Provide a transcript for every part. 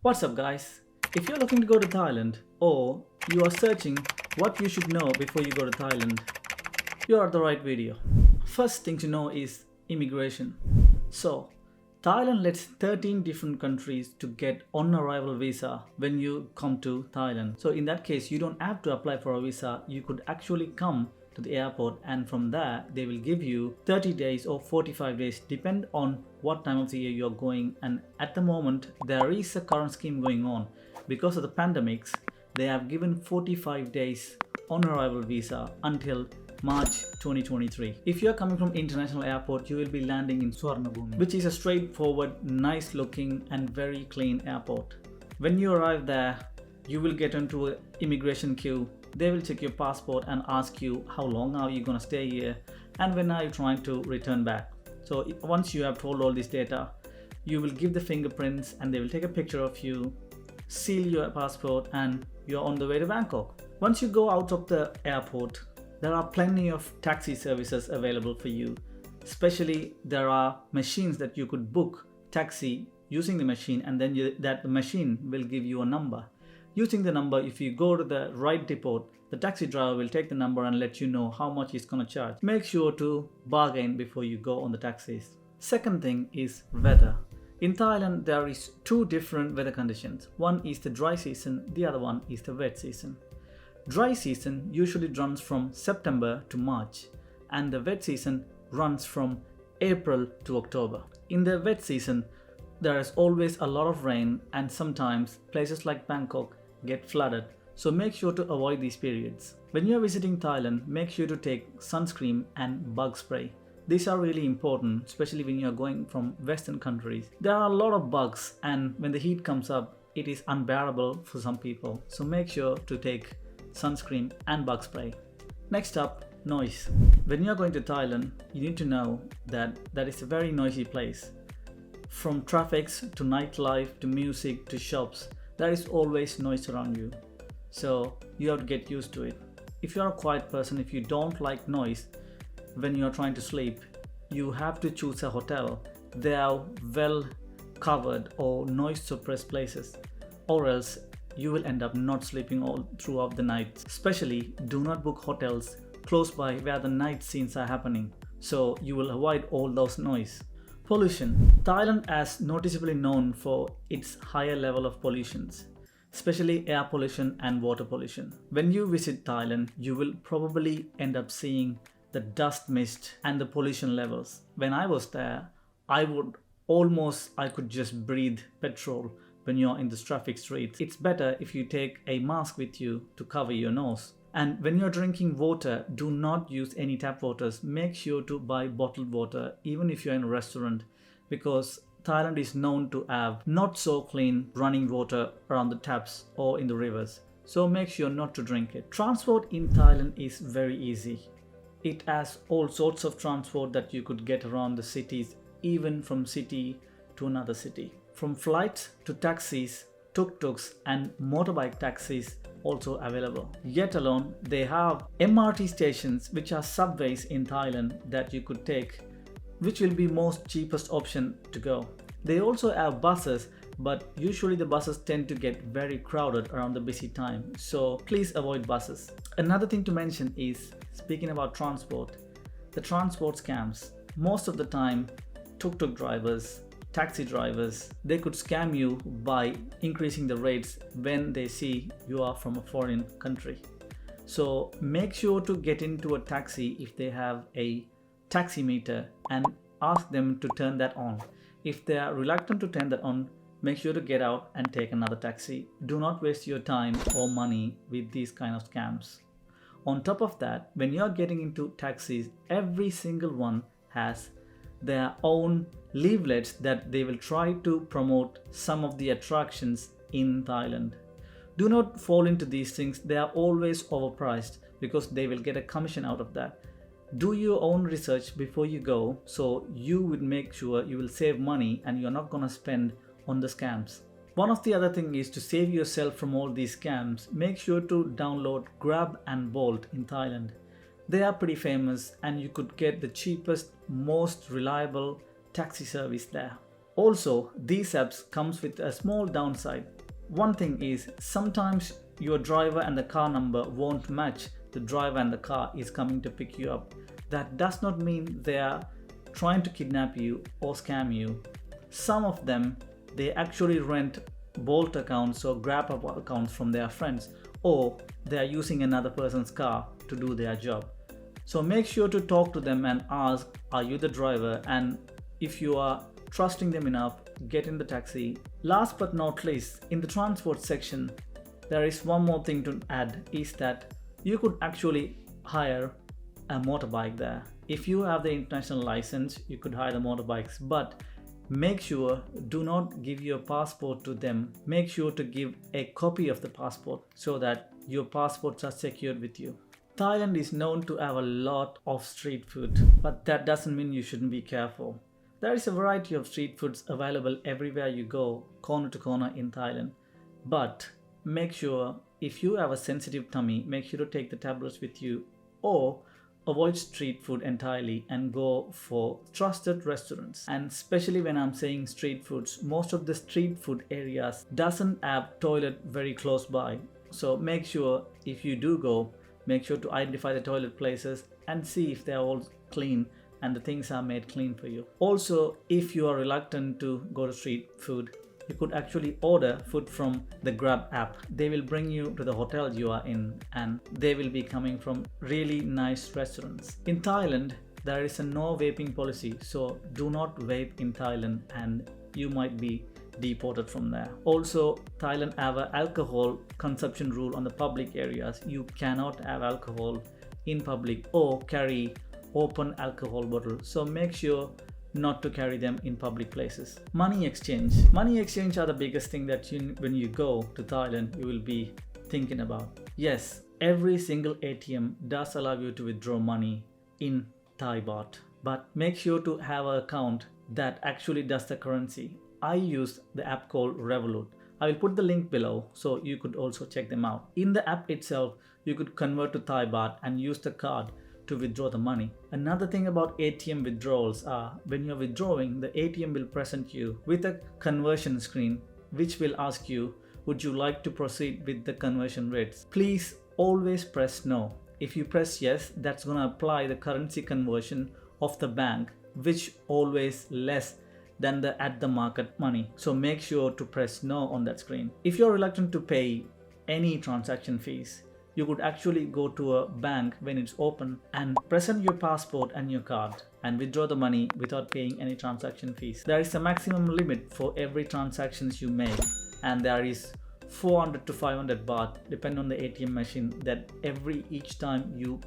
What's up, guys? If you're looking to go to Thailand or you are searching what you should know before you go to Thailand, you're at the right video. First thing to know is immigration. So, Thailand lets 13 different countries to get on-arrival visa when you come to Thailand. So in that case, you don't have to apply for a visa. You could actually come to the airport, and from there they will give you 30 days or 45 days depend on what time of the year you're going. And at the moment there is a current scheme going on because of the pandemics. They have given 45 days on arrival visa until March 2023. If you're coming from international airport, you will be landing in Suvarnabhumi, which is a straightforward, nice looking and very clean airport. When you arrive there, you will get into an immigration queue. They will check your passport and ask you how long are you gonna stay here and when are you trying to return back. So once you have told all this data, you will give the fingerprints and they will take a picture of you, seal your passport, and you're on the way to Bangkok. Once you go out of the airport, there are plenty of taxi services available for you. Especially there are machines that you could book taxi using the machine, and then that machine will give you a number. Using the number, if you go to the right depot, the taxi driver will take the number and let you know how much he's gonna charge. Make sure to bargain before you go on the taxis. Second thing is weather. In Thailand, there is two different weather conditions. One is the dry season, the other one is the wet season. Dry season usually runs from September to March, and the wet season runs from April to October. In the wet season, there is always a lot of rain, and sometimes places like Bangkok get flooded, so make sure to avoid these periods. When you are visiting Thailand, make sure to take sunscreen and bug spray. These are really important, especially when you are going from Western countries. There are a lot of bugs, and when the heat comes up, it is unbearable for some people, so make sure to take sunscreen and bug spray. Next up, noise. When you are going to Thailand, you need to know that is a very noisy place. From traffics to nightlife to music to shops, there is always noise around you. So you have to get used to it. If you are a quiet person, if you don't like noise when you are trying to sleep, you have to choose a hotel. They are well covered or noise suppressed places, or else you will end up not sleeping all throughout the night. Especially do not book hotels close by where the night scenes are happening, so you will avoid all those noise. Pollution. Thailand is noticeably known for its higher level of pollutions, especially air pollution and water pollution. When you visit Thailand, you will probably end up seeing the dust mist and the pollution levels. When I was there, I could just breathe petrol when you're in the traffic streets. It's better if you take a mask with you to cover your nose. And when you're drinking water, do not use any tap waters. Make sure to buy bottled water even if you're in a restaurant, because Thailand is known to have not so clean running water around the taps or in the rivers. So make sure not to drink it. Transport in Thailand is very easy. It has all sorts of transport that you could get around the cities, even from city to another city. From flights to taxis, tuk-tuks and motorbike taxis also available. Yet alone, they have MRT stations, which are subways in Thailand that you could take, which will be most cheapest option to go. They also have buses, but usually the buses tend to get very crowded around the busy time, so please avoid buses. Another thing to mention is, speaking about transport, the transport scams. Most of the time, tuk-tuk drivers, taxi drivers, they could scam you by increasing the rates when they see you are from a foreign country. So make sure to get into a taxi if they have a taxi meter and ask them to turn that on. If they are reluctant to turn that on, make sure to get out and take another taxi. Do not waste your time or money with these kind of scams. On top of that, when you are getting into taxis, every single one has their own leaflets that they will try to promote some of the attractions in Thailand. Do not fall into these things. They are always overpriced because they will get a commission out of that. Do your own research before you go, so you would make sure you will save money and you're not gonna spend on the scams. One of the other thing is to save yourself from all these scams. Make sure to download Grab and Bolt in Thailand. They are pretty famous and you could get the cheapest, most reliable taxi service there. Also, these apps comes with a small downside. One thing is, sometimes your driver and the car number won't match the driver and the car is coming to pick you up. That does not mean they are trying to kidnap you or scam you. Some of them, they actually rent Bolt accounts or Grab accounts from their friends, or they are using another person's car to do their job. So make sure to talk to them and ask, are you the driver? And if you are trusting them enough, get in the taxi. Last but not least, in the transport section, there is one more thing to add, is that you could actually hire a motorbike there. If you have the international license, you could hire the motorbikes, but make sure do not give your passport to them. Make sure to give a copy of the passport so that your passports are secured with you. Thailand is known to have a lot of street food, but that doesn't mean you shouldn't be careful. There is a variety of street foods available everywhere you go, corner to corner in Thailand. But make sure if you have a sensitive tummy, make sure to take the tablets with you, or avoid street food entirely and go for trusted restaurants. And especially when I'm saying street foods, most of the street food areas doesn't have toilet very close by. So make sure if you do go, make sure to identify the toilet places and see if they're all clean and the things are made clean for you. Also, if you are reluctant to go to street food, you could actually order food from the Grab app. They will bring you to the hotel you are in, and they will be coming from really nice restaurants. In Thailand, there is a no vaping policy, so do not vape in Thailand and you might be deported from there. Also, Thailand have an alcohol consumption rule on the public areas. You cannot have alcohol in public or carry open alcohol bottles. So make sure not to carry them in public places. Money exchange. Money exchange are the biggest thing that when you go to Thailand, you will be thinking about. Yes, every single ATM does allow you to withdraw money in Thai baht, but make sure to have an account that actually does the currency. I use the app called REVOLUT. I will put the link below so you could also check them out. In the app itself, you could convert to Thai baht and use the card to withdraw the money. Another thing about ATM withdrawals are when you're withdrawing, the ATM will present you with a conversion screen which will ask you, would you like to proceed with the conversion rates? Please always press no. If you press yes, that's going to apply the currency conversion of the bank, which always less than the at the market money. So make sure to press no on that screen. If you're reluctant to pay any transaction fees, you could actually go to a bank when it's open and present your passport and your card and withdraw the money without paying any transaction fees. There is a maximum limit for every transactions you make, and there is 400 to 500 baht depending on the ATM machine that each time you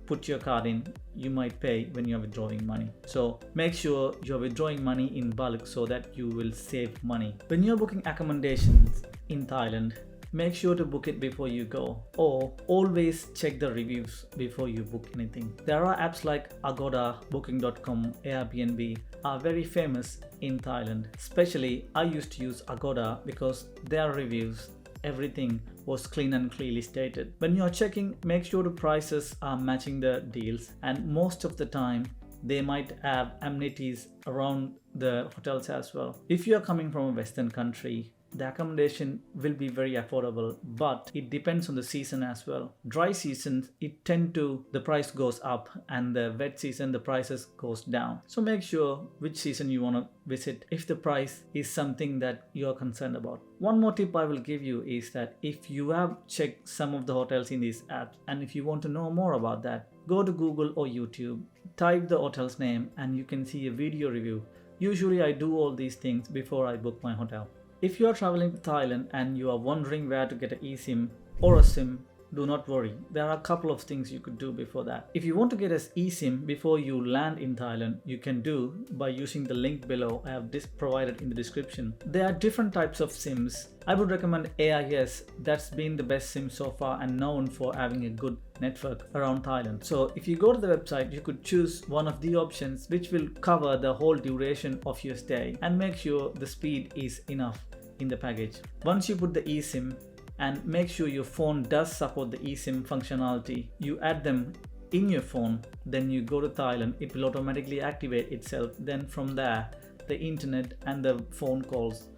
put your card in, you might pay when you're withdrawing money. So make sure you're withdrawing money in bulk so that you will save money. When you're booking accommodations in Thailand, make sure to book it before you go, or always check the reviews before you book anything. There are apps like Agoda, Booking.com, Airbnb are very famous in Thailand. Especially I used to use Agoda because their reviews, everything was clean and clearly stated. When you're checking, make sure the prices are matching the deals, and most of the time they might have amenities around the hotels as well. If you're coming from a Western country, the accommodation will be very affordable, but it depends on the season as well. Dry seasons, the price goes up, and the wet season, the prices goes down. So make sure which season you want to visit if the price is something that you're concerned about. One more tip I will give you is that if you have checked some of the hotels in these apps, and if you want to know more about that, go to Google or YouTube, type the hotel's name, and you can see a video review. Usually I do all these things before I book my hotel. If you are traveling to Thailand and you are wondering where to get an eSIM or a SIM, do not worry. There are a couple of things you could do before that. If you want to get an eSIM before you land in Thailand, you can do by using the link below. I have this provided in the description. There are different types of SIMs. I would recommend AIS. That's been the best SIM so far and known for having a good network around Thailand. So if you go to the website, you could choose one of the options which will cover the whole duration of your stay and make sure the speed is enough in the package. Once you put the eSIM, and make sure your phone does support the eSIM functionality, you add them in your phone, then you go to Thailand, it will automatically activate itself. Then from there the internet and the phone calls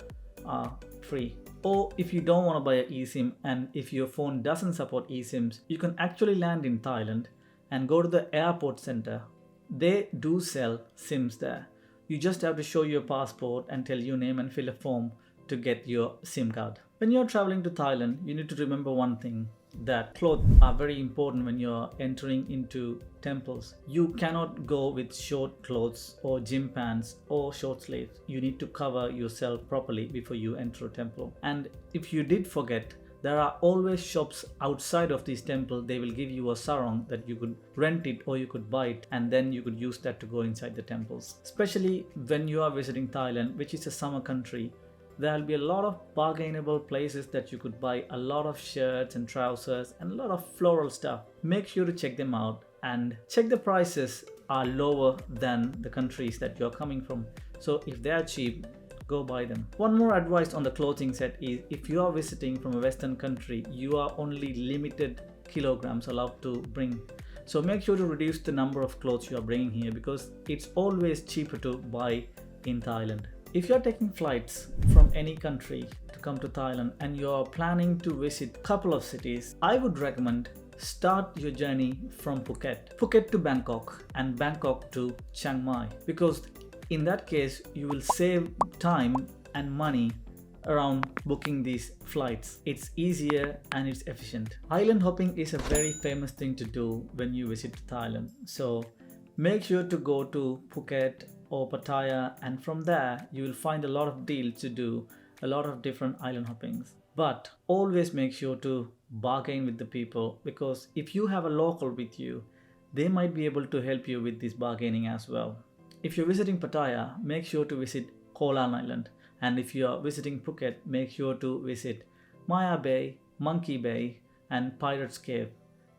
are free. Or if you don't want to buy an eSIM and if your phone doesn't support eSIMs, you can actually land in Thailand and go to the airport center. They do sell SIMs there. You just have to show your passport and tell your name and fill a form to get your SIM card. When you're traveling to Thailand, you need to remember one thing, that clothes are very important when you're entering into temples. You cannot go with short clothes or gym pants or short sleeves. You need to cover yourself properly before you enter a temple. And if you did forget, there are always shops outside of this temple. They will give you a sarong that you could rent it or you could buy it, and then you could use that to go inside the temples. Especially when you are visiting Thailand, which is a summer country, there will be a lot of bargainable places that you could buy a lot of shirts and trousers and a lot of floral stuff. Make sure to check them out and check the prices are lower than the countries that you're coming from. So if they are cheap, go buy them. One more advice on the clothing set is, if you are visiting from a Western country, you are only limited kilograms allowed to bring. So make sure to reduce the number of clothes you are bringing here, because it's always cheaper to buy in Thailand. If you're taking flights from any country to come to Thailand and you're planning to visit a couple of cities, I would recommend start your journey from Phuket to Bangkok and Bangkok to Chiang Mai, because in that case you will save time and money around booking these flights. It's easier and it's efficient. Island hopping is a very famous thing to do when you visit Thailand. So make sure to go to Phuket or Pattaya, and from there you will find a lot of deals to do a lot of different island hoppings. But always make sure to bargain with the people, because if you have a local with you, they might be able to help you with this bargaining as well. If you're visiting Pattaya, make sure to visit Koh Lan Island, and if you are visiting Phuket, make sure to visit Maya Bay, Monkey Bay and Pirates Cave.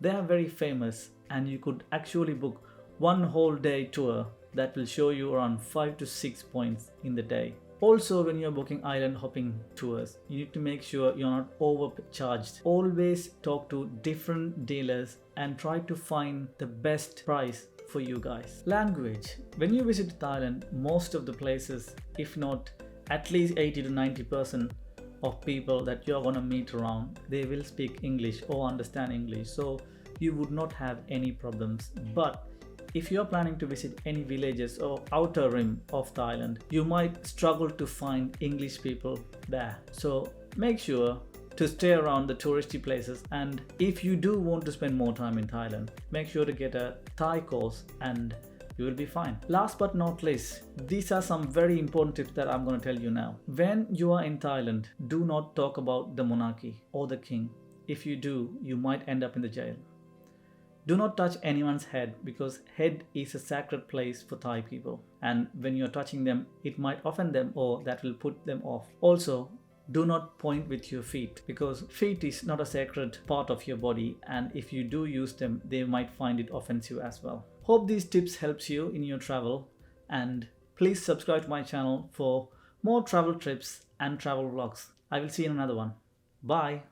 They are very famous, and you could actually book one whole day tour that will show you around 5 to 6 points in the day. Also, when you're booking island hopping tours, you need to make sure you're not overcharged. Always talk to different dealers and try to find the best price for you guys. Language. When you visit Thailand, most of the places, if not at least 80 to 90% of people that you're gonna meet around, they will speak English or understand English. So you would not have any problems. But if you're planning to visit any villages or outer rim of Thailand, you might struggle to find English people there. So make sure to stay around the touristy places, and if you do want to spend more time in Thailand, make sure to get a Thai course and you will be fine. Last but not least, these are some very important tips that I'm going to tell you now. When you are in Thailand, do not talk about the monarchy or the king. If you do, you might end up in the jail. Do not touch anyone's head, because head is a sacred place for Thai people, and when you're touching them, it might offend them or that will put them off. Also, do not point with your feet, because feet is not a sacred part of your body, and if you do use them, they might find it offensive as well. Hope these tips helps you in your travel, and please subscribe to my channel for more travel trips and travel vlogs. I will see you in another one. Bye.